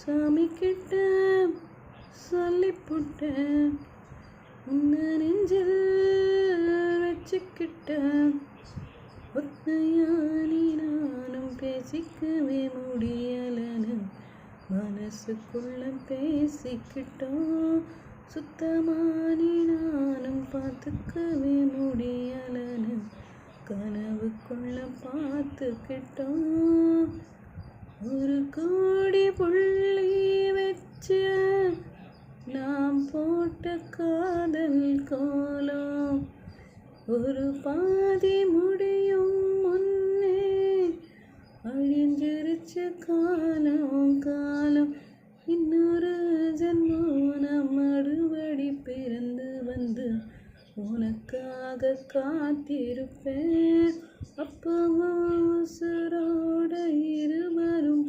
சாமி கிட்ட சொல்லிப்புட்டேன், உன்னை நெஞ்சில் வச்சுக்கிட்டேன். ஒத்தையானி நானும் பேசிக்கவே முடியலன்னு மனசுக்குள்ள பேசிக்கிட்டோம். சுத்தமானி நானும் பார்த்துக்கவே முடியலன்னு கனவுக்குள்ள பார்த்துக்கிட்டோம். ஒரு கோடி புள்ளி வச்சு நாம் போட்ட காதல் கோலம் ஒரு பாதி முடியும் முன்னே அழிஞ்சிருச்சு காலம் காலம். இன்னொரு ஜென்மம் நாம் மறுபடி பிறந்து வந்து உனக்காக காத்திருப்பேன். அப்பவும் உசுரோட இருவரும்